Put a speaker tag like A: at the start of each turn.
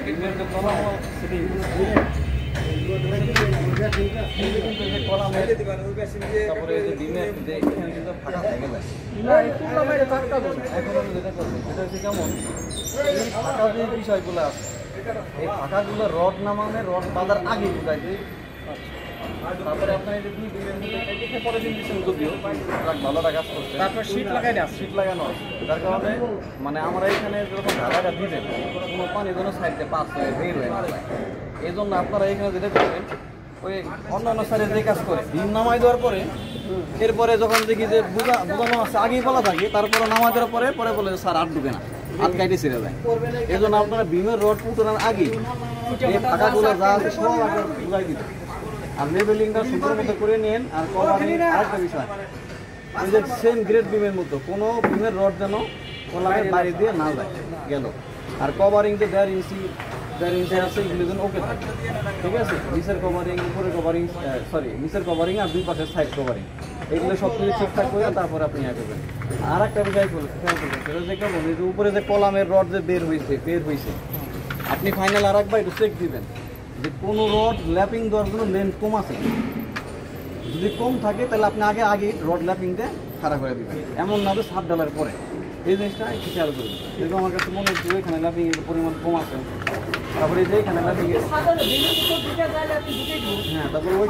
A: বিমের যে কলাম সেটাই তারপরে যে ডিমের যে এখানে কিন্তু ফাঁকা থাকে যায় এখন আমি যেটা করবো সেটা হচ্ছে কেমন এই ফাঁকা যে বিষয়গুলো আছে এই ফাঁকাগুলো রড নামানে রড বাঁধার আগে বুঝাইতে তারপরে আপনার এই যে দুই ডিমের মধ্যে পরে দিন দিচ্ছেন যদিও ভালোটা কাজ করছে তারপর শীত লাগাই না শীত লাগানো যার কারণে মানে আমরা এখানে যখন ঢাকাটা দিবেন কোনো পানি যেন সাইডে পাস হয়ে বের হয়ে না যায় এই জন্য আপনারা এখানে যেটা করবেন ওই অন্যান্য সাইডে যে কাজ করে ডিম নামাই দেওয়ার পরে এরপরে যখন দেখি যে বোঝানো আছে আগেই বলা থাকে তারপরে নামাই দেওয়ার পরে পরে বলে স্যার আর ডুবে না হাত কাইটে ছেড়ে যায় এই জন্য আপনারা বিমের রড ফুটানোর আগে এই ফাঁকাগুলো যা আছে সব আগে বুঝাই দিতে আর লেবেলিংটা সুন্দর মতো করে নিন আর কভারিং আরেকটা বিষয় ওই যে সেম গ্রেড বিমের মতো কোনো বিমের রড যেন কলামের বাইরে দিয়ে না যায় গেল আর কভারিং যে 1.5 ইঞ্চি আছে এগুলো যেন ওকে থাকে ঠিক আছে নিচের কভারিং উপরের কভারিং নিচের কভারিং আর দুই পাশের সাইড কভারিং এগুলো সব কিছু ঠিকঠাক করে তারপরে আপনি ইয়ে করবেন আর একটা বিষয় খেয়াল করবেন সেটা যে কেমন যে উপরে যে কলামের রড যে বের হয়েছে আপনি ফাইনাল আর একবার একটু চেক দিবেন যে কোনো রড ল্যাপিং দেওয়ার জন্য লেন্থ কম আছে যদি কম থাকে তাহলে আপনি আগে রড ল্যাপিংটা খারাপ করে দিবেন এমন না যে $7 পরে এই জিনিসটা একটু খেয়াল করবেন যেহেতু আমার কাছে মনে হচ্ছে এখানে ল্যাপিং এর পরিমাণ কম আছে তারপরে এই যে এখানে ল্যাপিং হ্যাঁ তারপরে ওই